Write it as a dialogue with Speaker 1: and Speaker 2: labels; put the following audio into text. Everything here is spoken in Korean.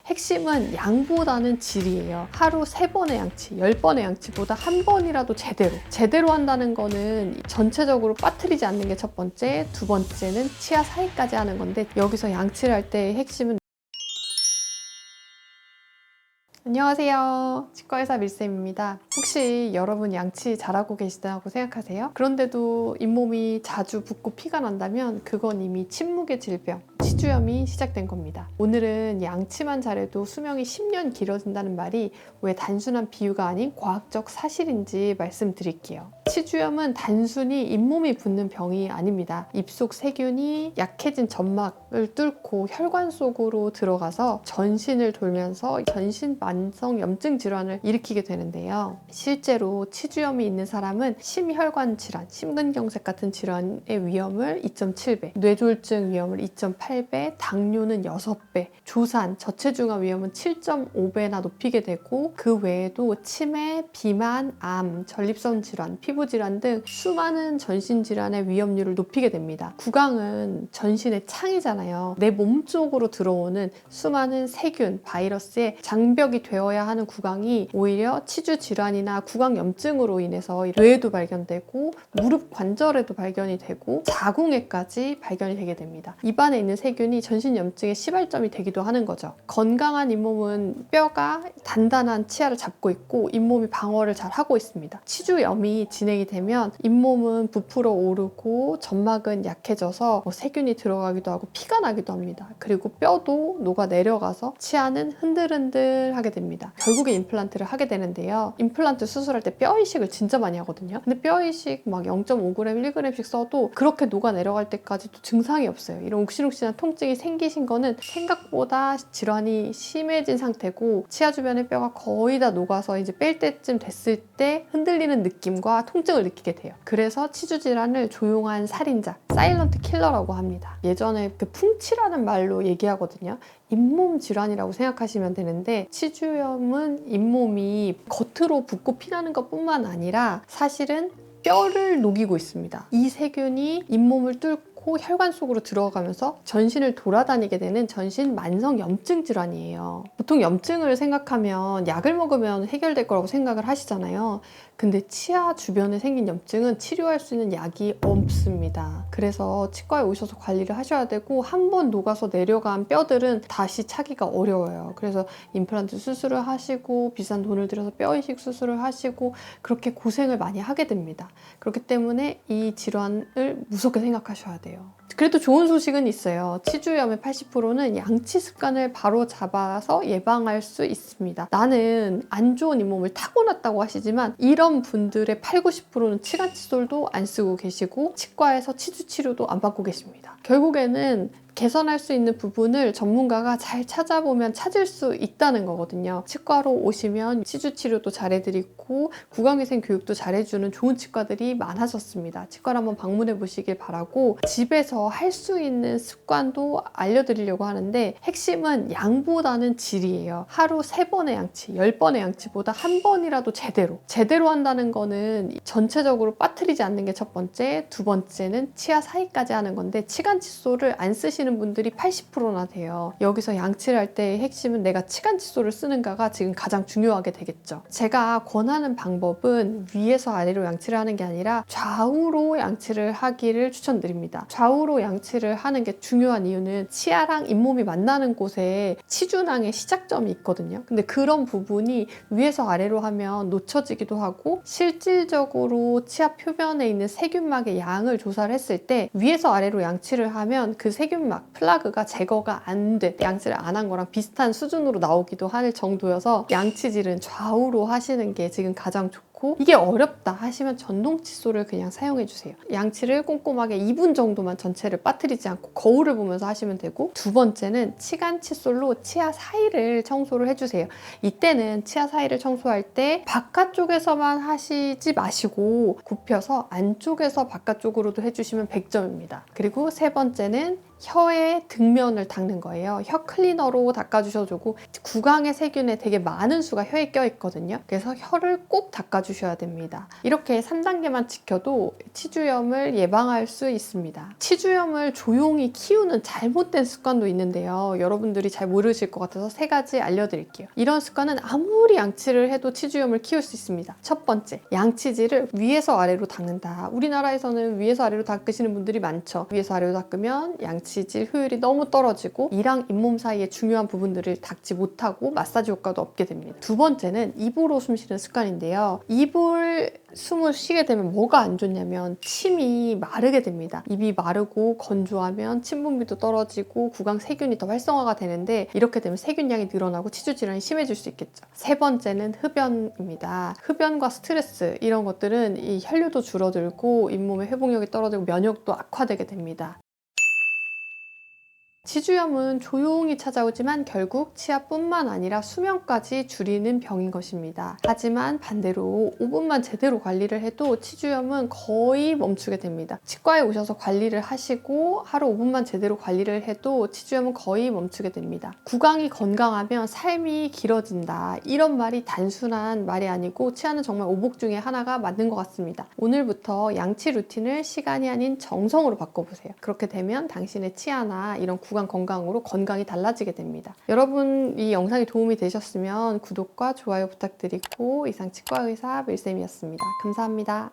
Speaker 1: 핵심은 양보다는 질이에요. 하루 3번의 양치, 10번의 양치보다 한 번이라도 제대로 한다는 거는 전체적으로 빠뜨리지 않는 게 첫 번째, 두 번째는 치아 사이까지 하는 건데, 여기서 양치를 할 때 핵심은 안녕하세요. 치과의사 밀쌤입니다. 혹시 여러분 양치 잘하고 계시다고 생각하세요? 그런데도 잇몸이 자주 붓고 피가 난다면 그건 이미 침묵의 질병, 치주염이 시작된 겁니다. 오늘은 양치만 잘해도 수명이 10년 길어진다는 말이 왜 단순한 비유가 아닌 과학적 사실인지 말씀드릴게요. 치주염은 단순히 잇몸이 붓는 병이 아닙니다. 입속 세균이 약해진 점막을 뚫고 혈관 속으로 들어가서 전신을 돌면서 전신 만성 염증 질환을 일으키게 되는데요. 실제로 치주염이 있는 사람은 심혈관 질환, 심근경색 같은 질환의 위험을 2.7배, 뇌졸중 위험을 2.8배, 당뇨는 6배, 조산, 저체중아 위험은 7.5배나 높이게 되고, 그 외에도 치매, 비만, 암, 전립선 질환, 피부 질환 등 수많은 전신 질환의 위험률을 높이게 됩니다. 구강은 전신의 창이잖아요. 내 몸 쪽으로 들어오는 수많은 세균, 바이러스의 장벽이 되어야 하는 구강이 오히려 치주 질환이나 구강 염증으로 인해서 뇌에도 발견되고 무릎 관절에도 발견이 되고 자궁에까지 발견이 되게 됩니다. 입안에 있는 세균이 전신 염증의 시발점이 되기도 하는 거죠. 건강한 잇몸은 뼈가 단단한 치아를 잡고 있고 잇몸이 방어를 잘 하고 있습니다. 치주염이 진행이 되면 잇몸은 부풀어 오르고 점막은 약해져서 세균이 들어가기도 하고 피가 나기도 합니다. 그리고 뼈도 녹아 내려가서 치아는 흔들흔들하게 됩니다. 결국에 임플란트를 하게 되는데요. 임플란트 수술할 때 뼈 이식을 진짜 많이 하거든요. 근데 뼈 이식 막 0.5g, 1g씩 써도 그렇게 녹아 내려갈 때까지도 증상이 없어요. 이런 욱신욱신한 통증이 생기신 거는 생각보다 질환이 심해진 상태고, 치아 주변의 뼈가 거의 다 녹아서 이제 뺄 때쯤 됐을 때 흔들리는 느낌과 통증을 느끼게 돼요. 그래서 치주 질환을 조용한 살인자, 사일런트 킬러라고 합니다. 예전에 그 풍치라는 말로 얘기하거든요. 잇몸 질환이라고 생각하시면 되는데, 치주염은 잇몸이 겉으로 붓고 피나는 것뿐만 아니라 사실은 뼈를 녹이고 있습니다. 이 세균이 잇몸을 뚫고 혈관 속으로 들어가면서 전신을 돌아다니게 되는 전신 만성 염증 질환이에요. 보통 염증을 생각하면 약을 먹으면 해결될 거라고 생각을 하시잖아요. 근데 치아 주변에 생긴 염증은 치료할 수 있는 약이 없습니다. 그래서 치과에 오셔서 관리를 하셔야 되고, 한 번 녹아서 내려간 뼈들은 다시 차기가 어려워요. 그래서 임플란트 수술을 하시고 비싼 돈을 들여서 뼈 이식 수술을 하시고 그렇게 고생을 많이 하게 됩니다. 그렇기 때문에 이 질환을 무섭게 생각하셔야 돼요. 그래도 좋은 소식은 있어요. 치주염의 80%는 양치 습관을 바로 잡아서 예방할 수 있습니다. 나는 안 좋은 잇몸을 타고났다고 하시지만 이런 분들의 8, 90%는 치간칫솔도 안 쓰고 계시고 치과에서 치주 치료도 안 받고 계십니다. 결국에는 개선할 수 있는 부분을 전문가가 잘 찾아보면 찾을 수 있다는 거거든요. 치과로 오시면 치주 치료도 잘해드리고 구강위생 교육도 잘해주는 좋은 치과들이 많아졌습니다. 치과를 한번 방문해 보시길 바라고, 집에서 할 수 있는 습관도 알려드리려고 하는데, 핵심은 양보다는 질이에요. 하루 3번의 양치, 10번의 양치보다 한 번이라도 제대로 한다는 거는 전체적으로 빠뜨리지 않는 게 첫 번째, 두 번째는 치아 사이까지 하는 건데, 치간칫솔을 안 쓰시는 분들이 80%나 돼요. 여기서 양치를 할 때 핵심은 내가 치간칫솔을 쓰는가가 지금 가장 중요하게 되겠죠. 제가 권하는 방법은 위에서 아래로 양치를 하는 게 아니라 좌우로 양치를 하기를 추천드립니다. 좌우로 양치를 하는 게 중요한 이유는 치아랑 잇몸이 만나는 곳에 치주낭의 시작점이 있거든요. 근데 그런 부분이 위에서 아래로 하면 놓쳐지기도 하고, 실질적으로 치아 표면에 있는 세균막의 양을 조사를 했을 때 위에서 아래로 양치를 하면 그 세균막, 플라그가 제거가 안 돼. 양치를 안 한 거랑 비슷한 수준으로 나오기도 할 정도여서 양치질은 좌우로 하시는 게 지금 가장 좋고, 이게 어렵다 하시면 전동 칫솔을 그냥 사용해 주세요. 양치를 꼼꼼하게 2분 정도만 전체를 빠뜨리지 않고 거울을 보면서 하시면 되고, 두 번째는 치간 칫솔로 치아 사이를 청소를 해주세요. 이때는 치아 사이를 청소할 때 바깥쪽에서만 하시지 마시고 굽혀서 안쪽에서 바깥쪽으로도 해주시면 100점입니다. 그리고 세 번째는 혀의 등면을 닦는 거예요. 혀 클리너로 닦아주셔도 좋고, 구강의 세균에 되게 많은 수가 혀에 껴있거든요. 그래서 혀를 꼭 닦아주세요. 잡아주셔야 됩니다. 이렇게 3단계만 지켜도 치주염을 예방할 수 있습니다. 치주염을 조용히 키우는 잘못된 습관도 있는데요. 여러분들이 잘 모르실 것 같아서 3가지 알려드릴게요. 이런 습관은 아무리 양치를 해도 치주염을 키울 수 있습니다. 첫 번째, 양치질을 위에서 아래로 닦는다. 우리나라에서는 위에서 아래로 닦으시는 분들이 많죠. 위에서 아래로 닦으면 양치질 효율이 너무 떨어지고 이랑 잇몸 사이의 중요한 부분들을 닦지 못하고 마사지 효과도 없게 됩니다. 두 번째는 입으로 숨 쉬는 습관인데요. 입을 숨을 쉬게 되면 뭐가 안 좋냐면 침이 마르게 됩니다. 입이 마르고 건조하면 침 분비도 떨어지고 구강 세균이 더 활성화가 되는데 이렇게 되면 세균량이 늘어나고 치주 질환이 심해질 수 있겠죠. 세 번째는 흡연입니다. 흡연과 스트레스 이런 것들은 이 혈류도 줄어들고 잇몸의 회복력이 떨어지고 면역도 악화되게 됩니다. 치주염은 조용히 찾아오지만 결국 치아뿐만 아니라 수명까지 줄이는 병인 것입니다. 하지만 반대로 5분만 제대로 관리를 해도 치주염은 거의 멈추게 됩니다. 치과에 오셔서 관리를 하시고 하루 5분만 제대로 관리를 해도 치주염은 거의 멈추게 됩니다. 구강이 건강하면 삶이 길어진다. 이런 말이 단순한 말이 아니고 치아는 정말 오복 중에 하나가 맞는 것 같습니다. 오늘부터 양치 루틴을 시간이 아닌 정성으로 바꿔보세요. 그렇게 되면 당신의 치아나 이런 구강 건강으로 건강이 달라지게 됩니다. 여러분 이 영상이 도움이 되셨으면 구독과 좋아요 부탁드리고 이상 치과의사 밀쌤이었습니다. 감사합니다.